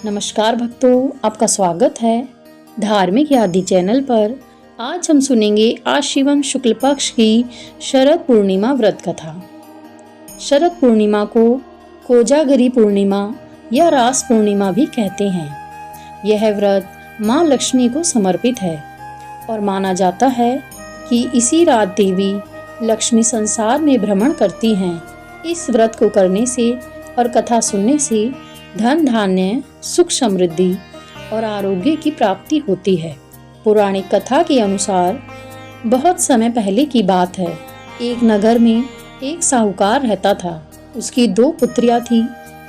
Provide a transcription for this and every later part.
नमस्कार भक्तों, आपका स्वागत है धार्मिक यादी चैनल पर। आज हम सुनेंगे आश्विन शुक्ल पक्ष की शरद पूर्णिमा व्रत कथा। शरद पूर्णिमा को कोजागरी पूर्णिमा या रास पूर्णिमा भी कहते हैं। यह व्रत माँ लक्ष्मी को समर्पित है और माना जाता है कि इसी रात देवी लक्ष्मी संसार में भ्रमण करती हैं। इस व्रत को करने से और कथा सुनने से धन धान्य, सुख समृद्धि और आरोग्य की प्राप्ति होती है। पौराणिक कथा के अनुसार बहुत समय पहले की बात है। एक नगर में एक साहूकार रहता था। उसकी 2 पुत्रियां थी।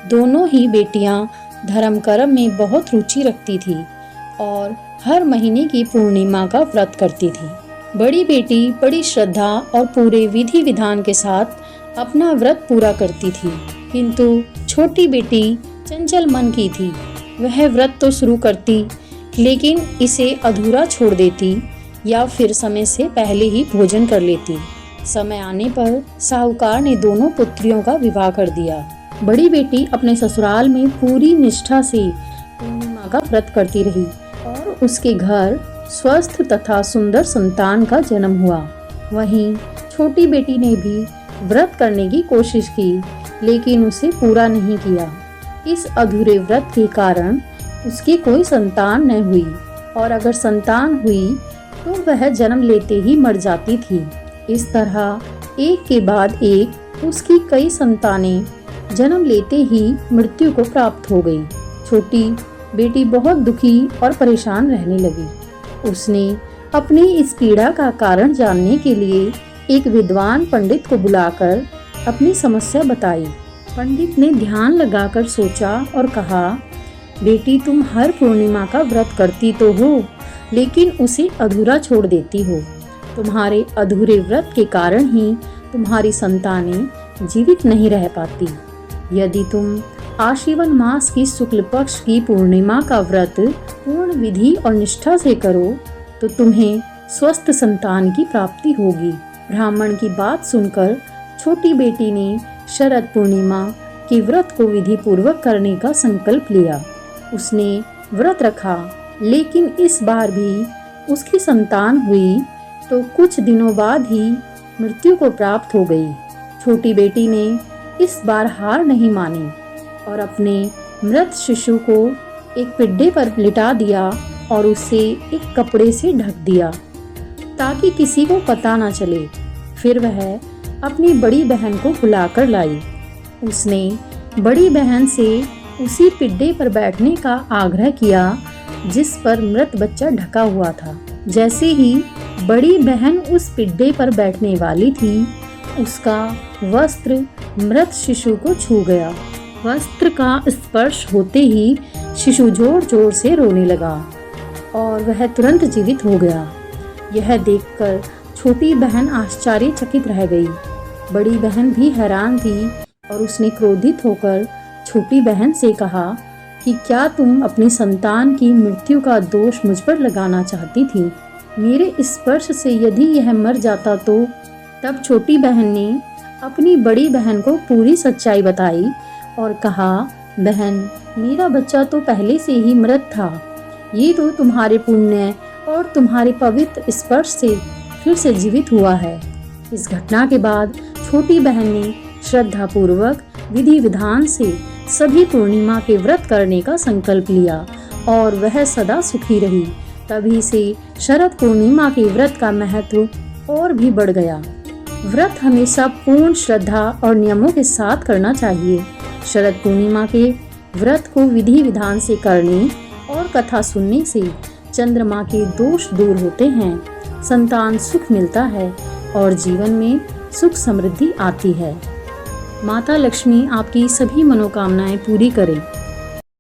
दोनों ही बेटियां धर्म कर्म में बहुत रुचि रखती थी और हर महीने की पूर्णिमा का व्रत करती थी। बड़ी बेटी बड़ी श्रद्धा और पूरे विधि विधान के साथ अपना व्रत पूरा करती थी, किंतु छोटी बेटी चंचल मन की थी। वह व्रत तो शुरू करती, लेकिन इसे अधूरा छोड़ देती या फिर समय से पहले ही भोजन कर लेती। समय आने पर साहूकार ने दोनों पुत्रियों का विवाह कर दिया। बड़ी बेटी अपने ससुराल में पूरी निष्ठा से पूर्णिमा का व्रत करती रही और उसके घर स्वस्थ तथा सुंदर संतान का जन्म हुआ। वहीं छोटी बेटी ने भी व्रत करने की कोशिश की, लेकिन उसे पूरा नहीं किया। इस अधूरे व्रत के कारण उसकी कोई संतान न हुई और अगर संतान हुई तो वह जन्म लेते ही मर जाती थी। इस तरह एक के बाद एक उसकी कई संतानें जन्म लेते ही मृत्यु को प्राप्त हो गई। छोटी बेटी बहुत दुखी और परेशान रहने लगी। उसने अपनी इस पीड़ा का कारण जानने के लिए एक विद्वान पंडित को बुलाकर अपनी समस्या बताई। पंडित ने ध्यान लगाकर सोचा और कहा, बेटी तुम हर पूर्णिमा का व्रत करती तो हो, लेकिन उसे अधूरा छोड़ देती हो। तुम्हारे अधूरे व्रत के कारण ही तुम्हारी संतानें जीवित नहीं रह पाती। यदि तुम आश्विन मास की शुक्ल पक्ष की पूर्णिमा का व्रत पूर्ण विधि और निष्ठा से करो तो तुम्हें स्वस्थ संतान की प्राप्ति होगी। ब्राह्मण की बात सुनकर छोटी बेटी ने शरद पूर्णिमा के व्रत को विधि पूर्वक करने का संकल्प लिया। उसने व्रत रखा, लेकिन इस बार भी उसकी संतान हुई तो कुछ दिनों बाद ही मृत्यु को प्राप्त हो गई। छोटी बेटी ने इस बार हार नहीं मानी और अपने मृत शिशु को एक पिड्डे पर लिटा दिया और उसे एक कपड़े से ढक दिया ताकि किसी को पता न चले। फिर वह अपनी बड़ी बहन को बुलाकर लाई। उसने बड़ी बहन से उसी पिड्डे पर बैठने का आग्रह किया जिस पर मृत बच्चा ढका हुआ था। जैसे ही बड़ी बहन उस पिड्डे पर बैठने वाली थी, उसका वस्त्र मृत शिशु को छू गया। वस्त्र का स्पर्श होते ही शिशु जोर जोर से रोने लगा और वह तुरंत जीवित हो गया। यह देखकर छोटी बहन आश्चर्यचकित रह गई। बड़ी बहन भी हैरान थी और उसने क्रोधित होकर छोटी बहन से कहा कि क्या तुम अपनी संतान की मृत्यु का दोष मुझ पर लगाना चाहती थी? मेरे स्पर्श से यदि यह मर जाता तो? तब छोटी बहन ने अपनी बड़ी बहन को पूरी सच्चाई बताई और कहा, बहन, मेरा बच्चा तो पहले से ही मृत था। ये तो तुम्हारे पुण्य और तुम्हारे पवित्र स्पर्श से फिर से जीवित हुआ है। इस घटना के बाद छोटी बहन ने श्रद्धा पूर्वक विधि विधान से सभी पूर्णिमा के व्रत करने का संकल्प लिया और वह सदा सुखी रही। तभी से शरद पूर्णिमा के व्रत का महत्व और भी बढ़ गया। व्रत हमेशा पूर्ण श्रद्धा और नियमों के साथ करना चाहिए। शरद पूर्णिमा के व्रत को विधि विधान से करने और कथा सुनने से चंद्रमा के दोष दूर होते हैं, संतान सुख मिलता है और जीवन में सुख समृद्धि आती है। माता लक्ष्मी आपकी सभी मनोकामनाएं पूरी करें।